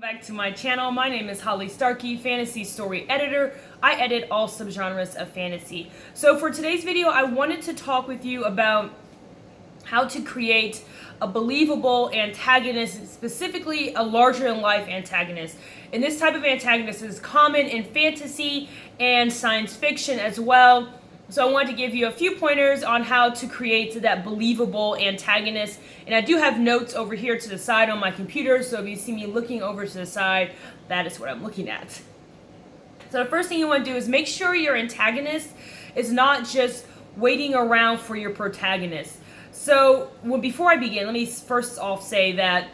Back to my channel. My name is Holly Starkey, fantasy story editor. I edit all subgenres of fantasy. So for today's video, I wanted to talk with you about how to create a believable antagonist, specifically a larger-than-life antagonist. And this type of antagonist is common in fantasy and science fiction as well. So I wanted to give you a few pointers on how to create that believable antagonist. And I do have notes over here to the side on my computer, so if you see me looking over to the side, that is what I'm looking at. So the first thing you want to do is make sure your antagonist is not just waiting around for your protagonist. So before I begin, let me first off say that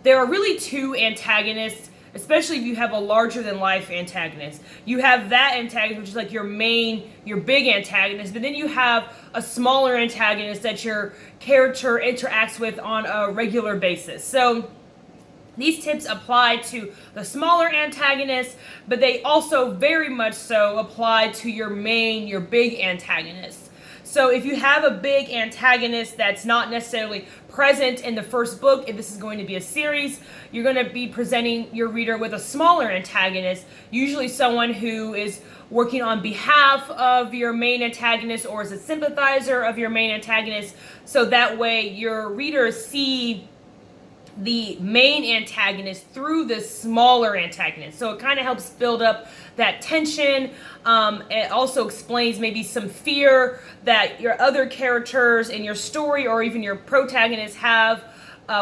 there are really two antagonists, especially if you have a larger-than-life antagonist. You have that antagonist, which is like your big antagonist, but then you have a smaller antagonist that your character interacts with on a regular basis. So these tips apply to the smaller antagonists, but they also very much so apply to your big antagonist. So if you have a big antagonist that's not necessarily present in the first book, if this is going to be a series, you're going to be presenting your reader with a smaller antagonist, usually someone who is working on behalf of your main antagonist or is a sympathizer of your main antagonist, so that way your readers see the main antagonist through this smaller antagonist. So it kind of helps build up that tension. It also explains maybe some fear that your other characters in your story or even your protagonist have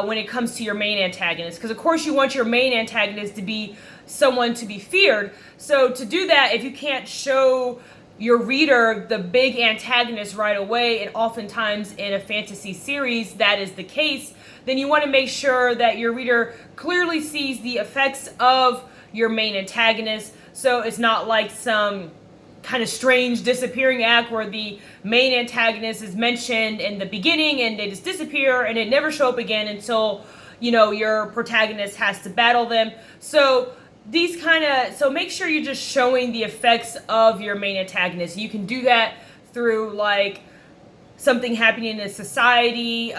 when it comes to your main antagonist. Because of course you want your main antagonist to be someone to be feared. So to do that, if you can't show your reader the big antagonist right away, and oftentimes in a fantasy series that is the case, then you want to make sure that your reader clearly sees the effects of your main antagonist. So it's not like some kind of strange disappearing act where the main antagonist is mentioned in the beginning and they just disappear and they never show up again until, your protagonist has to battle them. So make sure you're just showing the effects of your main antagonist. You can do that through like something happening in a society.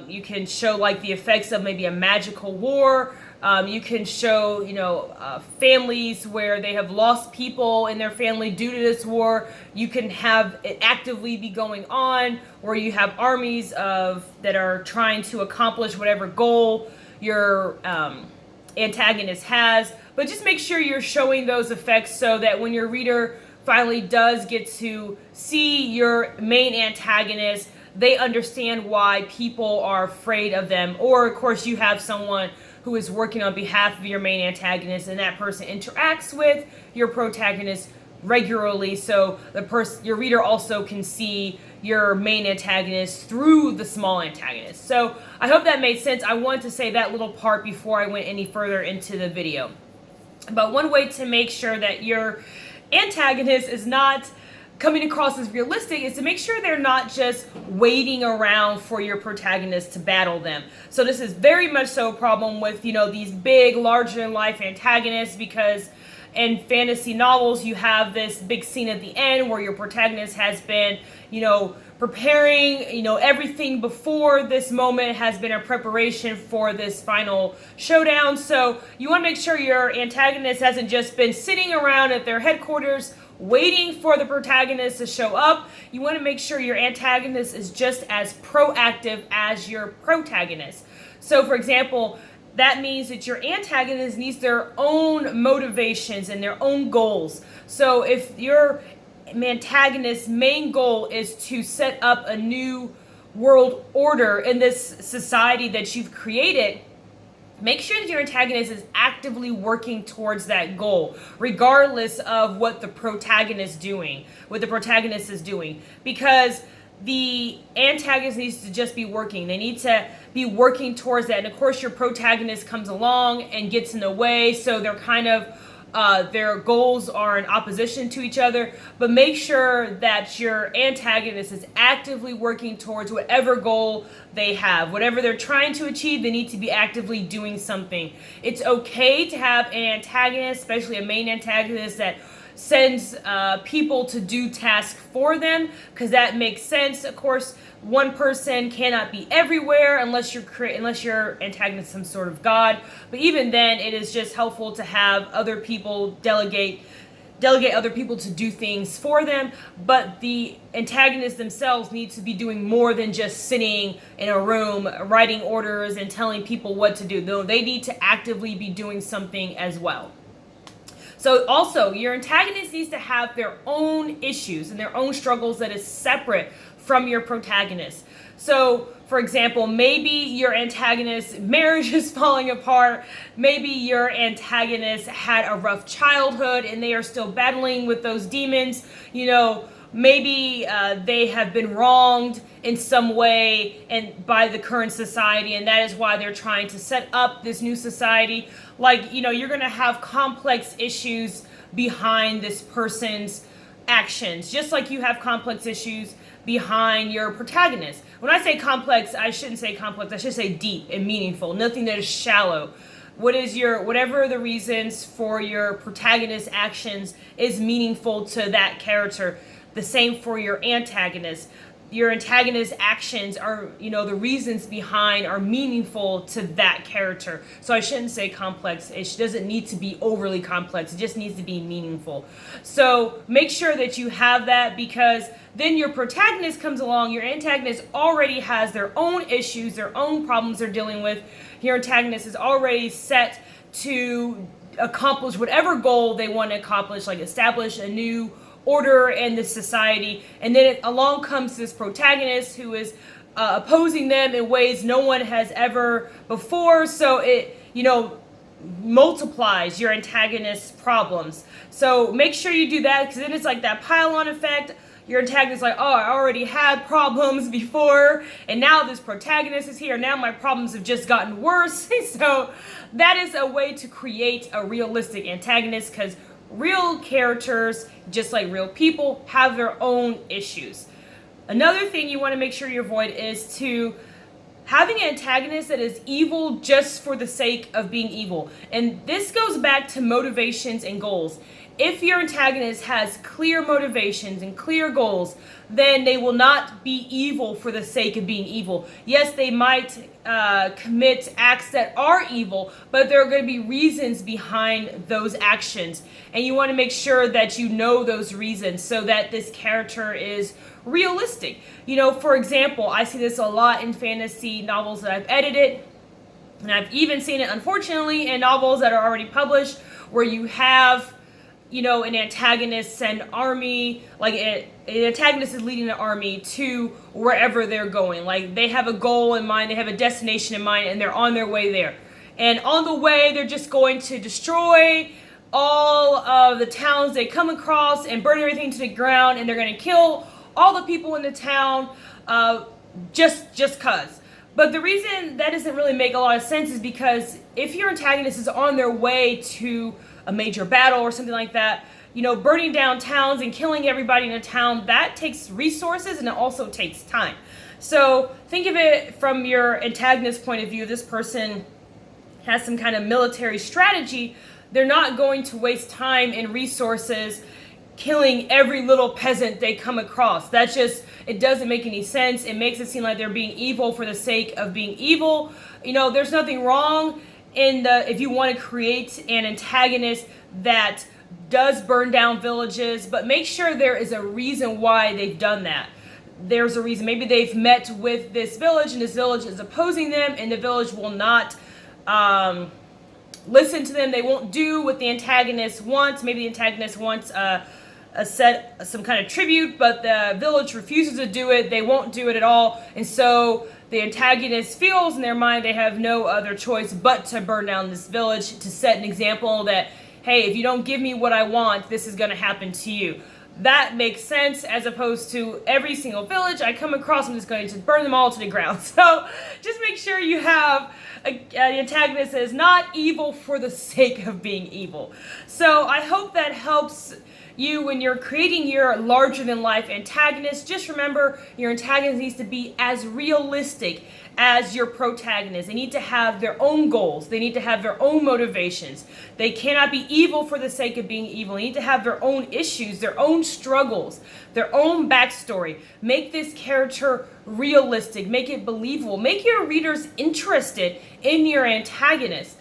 You can show like the effects of maybe a magical war. You can show, families where they have lost people in their family due to this war. You can have it actively be going on, where you have armies that are trying to accomplish whatever goal your antagonist has. But just make sure you're showing those effects so that when your reader finally does get to see your main antagonist, they understand why people are afraid of them. Or, of course, you have someone who is working on behalf of your main antagonist, and that person interacts with your protagonist regularly, so your reader also can see your main antagonist through the small antagonist. So I hope that made sense. I wanted to say that little part before I went any further into the video. But one way to make sure that your antagonist is not coming across as realistic is to make sure they're not just waiting around for your protagonist to battle them. So this is very much so a problem with, these big, larger-than-life antagonists, because in fantasy novels you have this big scene at the end where your protagonist has been, preparing, everything before this moment has been a preparation for this final showdown. So you want to make sure your antagonist hasn't just been sitting around at their headquarters waiting for the protagonist to show up. You want to make sure your antagonist is just as proactive as your protagonist. So for example, that means that your antagonist needs their own motivations and their own goals. So if your antagonist's main goal is to set up a new world order in this society that you've created, make sure that your antagonist is actively working towards that goal, regardless of what the protagonist is doing. Because the antagonist needs to just be working. They need to be working towards that. And of course, your protagonist comes along and gets in the way, so they're kind of their goals are in opposition to each other. But make sure that your antagonist is actively working towards whatever goal they have. Whatever they're trying to achieve, they need to be actively doing something. It's okay to have an antagonist, especially a main antagonist, that sends people to do tasks for them, because that makes sense. Of course, one person cannot be everywhere unless you're antagonist some sort of god. But even then, it is just helpful to have other people delegate other people to do things for them. But the antagonists themselves need to be doing more than just sitting in a room writing orders and telling people what to do. No, they need to actively be doing something as well. So also, your antagonist needs to have their own issues and their own struggles that is separate from your protagonist. So, for example, maybe your antagonist's marriage is falling apart. Maybe your antagonist had a rough childhood and they are still battling with those demons. Maybe they have been wronged in some way and by the current society, and that is why they're trying to set up this new society. You're going to have complex issues behind this person's actions, just like you have complex issues behind your protagonist. When I say complex, I shouldn't say complex. I should say deep and meaningful. Nothing that is shallow. Whatever the reasons for your protagonist's actions is meaningful to that character. The same for your antagonist. Your antagonist's actions are, the reasons behind are meaningful to that character. So I shouldn't say complex. It doesn't need to be overly complex. It just needs to be meaningful. So make sure that you have that, because then your protagonist comes along. Your antagonist already has their own issues, their own problems they're dealing with. Your antagonist is already set to accomplish whatever goal they want to accomplish, like establish a new order in the society. And then along comes this protagonist who is opposing them in ways no one has ever before. So it, multiplies your antagonist's problems. So make sure you do that, because then it's like that pile-on effect. Your antagonist is like, oh, I already had problems before, and now this protagonist is here. Now my problems have just gotten worse. So that is a way to create a realistic antagonist, because real characters, just like real people, have their own issues. Another thing you want to make sure you avoid is to having an antagonist that is evil just for the sake of being evil. And this goes back to motivations and goals. If your antagonist has clear motivations and clear goals, then they will not be evil for the sake of being evil. Yes, they might commit acts that are evil, but there are going to be reasons behind those actions. And you want to make sure that you know those reasons so that this character is realistic. For example, I see this a lot in fantasy novels that I've edited. And I've even seen it, unfortunately, in novels that are already published, where you have an antagonist send army, an antagonist is leading an army to wherever they're going. Like, they have a goal in mind, they have a destination in mind, and they're on their way there. And on the way, they're just going to destroy all of the towns they come across and burn everything to the ground, and they're going to kill all the people in the town just cause. But the reason that doesn't really make a lot of sense is because if your antagonist is on their way to a major battle or something like that, burning down towns and killing everybody in a town, that takes resources and it also takes time. So think of it from your antagonist point of view. This person has some kind of military strategy. They're not going to waste time and resources killing every little peasant they come across. It doesn't make any sense. It makes it seem like they're being evil for the sake of being evil. There's nothing wrong if you want to create an antagonist that does burn down villages, but make sure there is a reason why they've done that. There's a reason. Maybe they've met with this village and this village is opposing them, and the village will not listen to them. They won't do what the antagonist wants. Maybe the antagonist wants some kind of tribute, but the village refuses to do it. They won't do it at all. And so the antagonist feels in their mind they have no other choice but to burn down this village to set an example that, hey, if you don't give me what I want, this is going to happen to you. That makes sense, as opposed to every single village I come across, I'm just going to burn them all to the ground. So just make sure you have an antagonist that is not evil for the sake of being evil. So I hope that helps you when you're creating your larger-than-life antagonist. Just remember, your antagonist needs to be as realistic as your protagonist. They need to have their own goals. They need to have their own motivations. They cannot be evil for the sake of being evil. They need to have their own issues, their own struggles, their own backstory. Make this character realistic. Make it believable. Make your readers interested in your antagonist.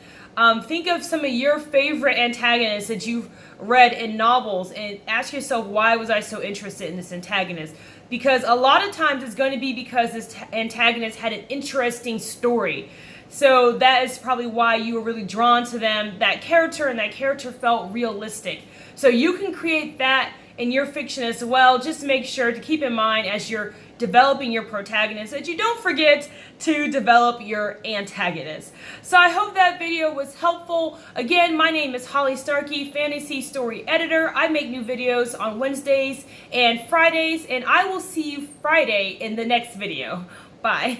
Think of some of your favorite antagonists that you've read in novels and ask yourself, why was I so interested in this antagonist? Because a lot of times it's going to be because this antagonist had an interesting story. So that is probably why you were really drawn to them, that character, and that character felt realistic. So you can create that in your fiction as well. Just make sure to keep in mind as you're developing your protagonist that you don't forget to develop your antagonist. So I hope that video was helpful. Again, my name is Holly Starkey, Fantasy Story Editor. I make new videos on Wednesdays and Fridays, and I will see you Friday in the next video. Bye.